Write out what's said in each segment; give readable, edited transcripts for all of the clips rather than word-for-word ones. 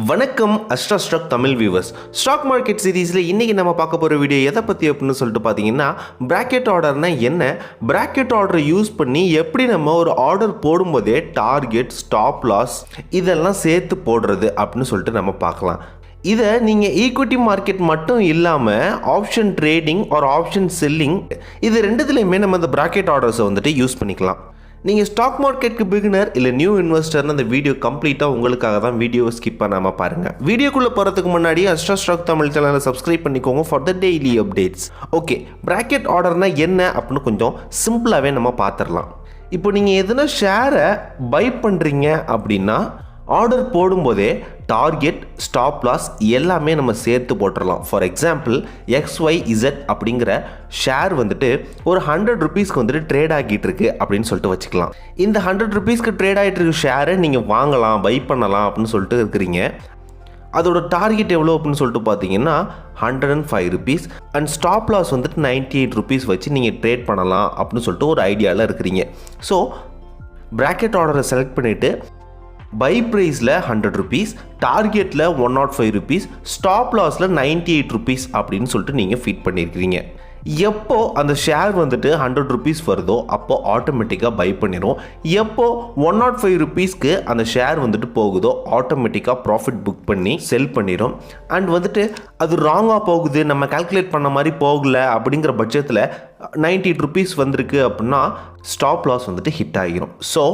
வணக்கம் Astra stock Tamil viewers. Stock market சீரீஸில் இன்றைக்கி நம்ம பார்க்க போகிற வீடியோ எதை பற்றி அப்படின்னு சொல்லிட்டு பார்த்தீங்கன்னா, பிராக்கெட் ஆர்டர்னா என்ன, பிராக்கெட் ஆர்டரை யூஸ் பண்ணி எப்படி நம்ம ஒரு ஆர்டர் போடும்போதே டார்கெட், ஸ்டாப் லாஸ் இதெல்லாம் சேர்த்து போடுறது அப்படின்னு சொல்லிட்டு நம்ம பார்க்கலாம். இதை நீங்கள் ஈக்விட்டி மார்க்கெட் மட்டும் இல்லாமல் ஆப்ஷன் ட்ரேடிங் ஒரு ஆப்ஷன் செல்லிங் இது ரெண்டுத்துலேயுமே நம்ம இந்த பிராக்கெட் ஆர்டர்ஸை வந்துட்டு யூஸ் பண்ணிக்கலாம். நீங்கள் ஸ்டாக் மார்க்கெட்டுக்கு பிகினர் இல்லை நியூ இன்வெஸ்டர்னு அந்த வீடியோ கம்ப்ளீட்டாக உங்களுக்காக தான். வீடியோவை ஸ்கிப் பண்ணாமல் பாருங்கள். வீடியோக்குள்ளே போகிறதுக்கு முன்னாடி அஸ்ட்ரா ஸ்டாக் தமிழ் சேனலை சப்ஸ்கிரைப் பண்ணிக்கோங்க for the daily updates. Okay, bracket ஆர்டர்னா என்ன அப்படின்னு கொஞ்சம் சிம்பிளாகவே நம்ம பார்த்துடலாம். இப்போ நீங்கள் எதுனா ஷேரை பை பண்ணுறீங்க அப்படின்னா ஆர்டர் போடும்போதே டார்கெட், ஸ்டாப் லாஸ் எல்லாமே நம்ம சேர்த்து போட்டுடலாம். ஃபார் எக்ஸாம்பிள் XYZ அப்படிங்கிற ஷேர் வந்துட்டு ஒரு 100 ருபீஸ்க்கு வந்துட்டு ட்ரேட் ஆகிட்டு இருக்கு அப்படின்னு சொல்லிட்டு வச்சுக்கலாம். இந்த 100 ருபீஸ்க்கு ட்ரேட் ஆகிட்டு இருக்க ஷேரை நீங்கள் வாங்கலாம், பை பண்ணலாம் அப்படின்னு சொல்லிட்டு இருக்கிறீங்க. அதோட டார்கெட் எவ்வளோ அப்படின்னு சொல்லிட்டு பார்த்தீங்கன்னா 105 ருபீஸ் அண்ட் ஸ்டாப் லாஸ் வந்துட்டு 98 ருபீஸ் வச்சு நீங்கள் ட்ரேட் பண்ணலாம் அப்படின்னு சொல்லிட்டு ஒரு ஐடியாவில் இருக்கிறீங்க. ஸோ பிராக்கெட் ஆர்டரை செலக்ட் பண்ணிவிட்டு பை ப்ரைஸில் 100 ருபீஸ், டார்கெட்டில் 105 ருபீஸ், ஸ்டாப் லாஸில் 98 ருபீஸ் அப்படின்னு சொல்லிட்டு நீங்கள் ஃபிட் பண்ணியிருக்கிறீங்க. எப்போ அந்த ஷேர் வந்துட்டு 100 ருபீஸ் வருதோ அப்போ ஆட்டோமேட்டிக்காக பை பண்ணிடும். எப்போ 105 ருபீஸ்க்கு அந்த ஷேர் வந்துட்டு போகுதோ ஆட்டோமேட்டிக்காக ப்ராஃபிட் புக் பண்ணி செல் பண்ணிடும். அண்ட் வந்துட்டு அது ராங்காக போகுது, நம்ம கால்குலேட் பண்ண மாதிரி போகல அப்படிங்கிற பட்சத்தில் 98 ருபீஸ் வந்திருக்கு அப்படின்னா ஸ்டாப் லாஸ் வந்துட்டு ஹிட் ஆகிரும். ஸோ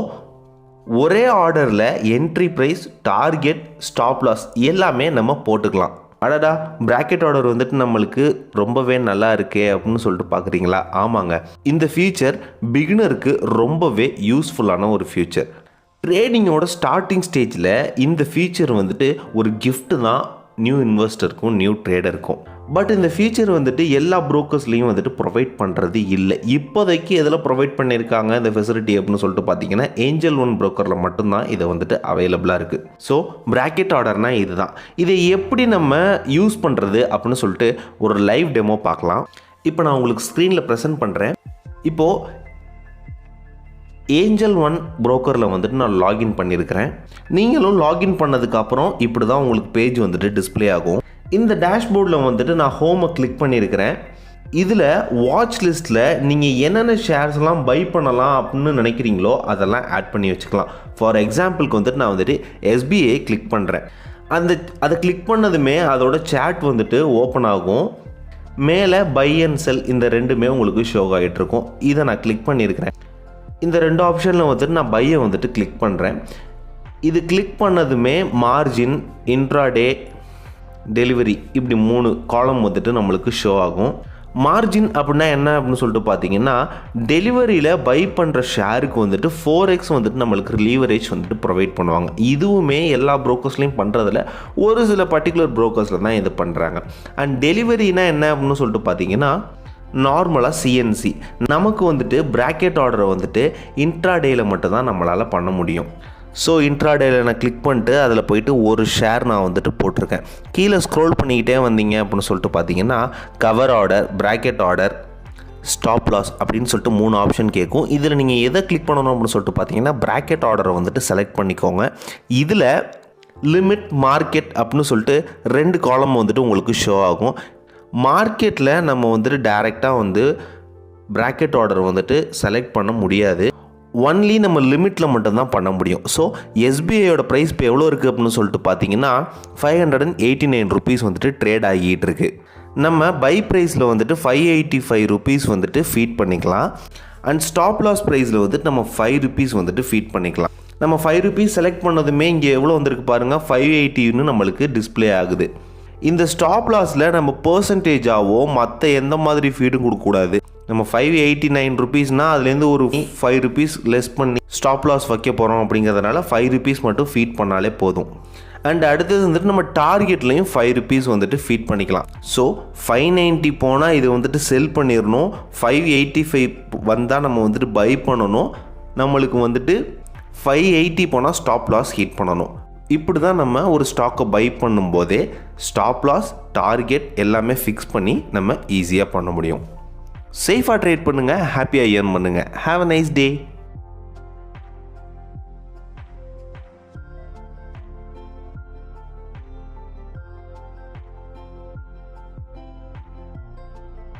ஒரே ஆர்டரில் entry price, target, stop loss எல்லாமே நம்ம போட்டுக்கலாம். அடடா, பிராக்கெட் ஆர்டர் வந்துட்டு நம்மளுக்கு ரொம்பவே நல்லா இருக்கே அப்படின்னு சொல்லிட்டு பார்க்குறீங்களா? ஆமாங்க, இந்த ஃபியூச்சர் பிகினருக்கு ரொம்பவே யூஸ்ஃபுல்லான ஒரு ஃபியூச்சர். ட்ரேடிங்கோட ஸ்டார்டிங் ஸ்டேஜில் இந்த ஃபியூச்சர் வந்துட்டு ஒரு கிஃப்ட் தான் நியூ இன்வெஸ்டருக்கும் நியூ ட்ரேடருக்கும். பட் இந்த ஃபியூச்சர் வந்துட்டு எல்லா ப்ரோக்கர்ஸ்லேயும் வந்துட்டு ப்ரொவைட் பண்ணுறது இல்லை. இப்போதைக்கு எதில் ப்ரொவைட் பண்ணியிருக்காங்க இந்த ஃபெசிலிட்டி அப்படின்னு சொல்லிட்டு பார்த்தீங்கன்னா ஏஞ்சல் ஒன் ப்ரோக்கரில் மட்டும்தான் இதை வந்துட்டு அவைலபிளாக இருக்குது. ஸோ பிராக்கெட் ஆர்டர்னால் இதுதான். இதை எப்படி நம்ம யூஸ் பண்ணுறது அப்படின்னு சொல்லிட்டு ஒரு லைவ் டெமோ பார்க்கலாம். இப்போ நான் உங்களுக்கு ஸ்க்ரீனில் ப்ரெசென்ட் பண்ணுறேன். இப்போது ஏஞ்சல் ஒன் ப்ரோக்கரில் வந்துட்டு நான் லாகின் பண்ணியிருக்கிறேன். நீங்களும் லாகின் பண்ணதுக்கப்புறம் இப்படி தான் உங்களுக்கு பேஜ் வந்துட்டு டிஸ்பிளே ஆகும். இந்த டேஷ்போர்டில் வந்துட்டு நான் ஹோமை கிளிக் பண்ணியிருக்கிறேன். இதில் வாட்ச் லிஸ்ட்டில் நீங்கள் என்னென்ன ஷேர்ஸ்லாம் பை பண்ணலாம் அப்படின்னு நினைக்கிறீங்களோ அதெல்லாம் ஆட் பண்ணி வச்சுக்கலாம். ஃபார் எக்ஸாம்பிளுக்கு வந்துட்டு நான் வந்துட்டு SBI கிளிக் பண்ணுறேன். அதை கிளிக் பண்ணதுமே அதோட சேட் வந்துட்டு ஓப்பன் ஆகும். மேலே பை அண்ட் செல் இந்த ரெண்டுமே உங்களுக்கு ஷோ ஆகிட்டு இருக்கும். இதை நான் கிளிக் பண்ணியிருக்கிறேன். இந்த ரெண்டு ஆப்ஷனில் வந்துட்டு நான் பையை வந்துட்டு கிளிக் பண்ணுறேன். இது கிளிக் பண்ணதுமே மார்ஜின், இன்ட்ராடே, டெலிவரி இப்படி 3 காலம் வந்துட்டு நம்மளுக்கு ஷோ ஆகும். மார்ஜின் அப்படின்னா என்ன அப்படின்னு சொல்லிட்டு பார்த்தீங்கன்னா டெலிவரியில் பை பண்ணுற ஷேருக்கு வந்துட்டு 4x வந்துட்டு நம்மளுக்கு லீவரேஜ் வந்துட்டு ப்ரொவைட் பண்ணுவாங்க. இதுவுமே எல்லா ப்ரோக்கர்ஸ்லையும் பண்ணுறதில்ல, ஒரு சில பர்டிகுலர் ப்ரோக்கர்ஸில் தான் இது பண்ணுறாங்க. அண்ட் டெலிவரினா என்ன அப்படின்னு சொல்லிட்டு பார்த்தீங்கன்னா நார்மலாக CNC நமக்கு வந்துட்டு பிராக்கெட் ஆர்டரை வந்துட்டு இன்ட்ராடேயில் மட்டும்தான் நம்மளால் பண்ண முடியும். ஸோ இன்ட்ராடேயில் நான் கிளிக் பண்ணிட்டு அதில் போயிட்டு ஒரு ஷேர் நான் வந்துட்டு போட்டிருக்கேன். கீழே ஸ்க்ரோல் பண்ணிக்கிட்டே வந்தீங்க அப்படின்னு சொல்லிட்டு பார்த்தீங்கன்னா cover order, bracket order, stop loss அப்படின்னு சொல்லிட்டு 3 ஆப்ஷன் கேட்கும். இதில் நீங்கள் எதை கிளிக் பண்ணணும் அப்படின்னு சொல்லிட்டு பார்த்தீங்கன்னா பிராக்கெட் ஆர்டரை வந்துட்டு செலக்ட் பண்ணிக்கோங்க. இதில் லிமிட், மார்க்கெட் அப்படின்னு சொல்லிட்டு 2 காலம் வந்துட்டு உங்களுக்கு ஷோ ஆகும். மார்க்கெட்டில் நம்ம வந்துட்டு டைரெக்டாக வந்து பிராக்கெட் ஆர்டர் வந்துட்டு செலக்ட் பண்ண முடியாது. ஒன்லி நம்ம லிமிட்டில் மட்டும்தான் பண்ண முடியும். ஸோ SBIயோட ப்ரைஸ் இப்போ எவ்வளோ இருக்குது அப்படின்னு சொல்லிட்டு பார்த்தீங்கன்னா 589 ருபீஸ் வந்துட்டு ட்ரேட் ஆகிட்டு இருக்கு. நம்ம பை ப்ரைஸில் வந்துட்டு 585 ருபீஸ் வந்துட்டு ஃபீட் பண்ணிக்கலாம். அண்ட் ஸ்டாப் லாஸ் ப்ரைஸில் வந்துட்டு நம்ம 5 ருபீஸ் வந்துட்டு ஃபீட் பண்ணிக்கலாம். நம்ம 5 ருபீஸ் செலக்ட் பண்ணதுமே இங்கே எவ்வளோ வந்திருக்கு பாருங்கள், 580ன்னு நம்மளுக்கு டிஸ்பிளே ஆகுது. இந்த ஸ்டாப் லாஸில் நம்ம பர்சன்டேஜாவோ மற்ற எந்த மாதிரி ஃபீடும் கொடுக்கக்கூடாது. நம்ம 589 ருபீஸ்னால் அதுலேருந்து ஒரு 5 ருபீஸ் லெஸ் பண்ணி ஸ்டாப் லாஸ் வைக்க போகிறோம் அப்படிங்கிறதுனால 5 ருபீஸ் மட்டும் ஃபீட் பண்ணாலே போதும். அண்ட் அடுத்தது வந்துட்டு நம்ம டார்கெட்லையும் 5 ருபீஸ் வந்துட்டு ஃபீட் பண்ணிக்கலாம். ஸோ 590 போனால் இது வந்துட்டு செல் பண்ணிடணும். 585 வந்தால் நம்ம வந்துட்டு பை பண்ணணும். நம்மளுக்கு வந்துட்டு 580 போனால் ஸ்டாப் லாஸ் ஹிட் பண்ணணும். இப்படி தான் நம்ம ஒரு ஸ்டாக்கை பை பண்ணும்போதே ஸ்டாப் லாஸ், டார்கெட் எல்லாமே ஃபிக்ஸ் பண்ணி நம்ம ஈஸியாக பண்ண முடியும். சேஃபாக ட்ரேட் பண்ணுங்கள், ஹாப்பியாக ஏர்ன் பண்ணுங்கள். Have a nice day.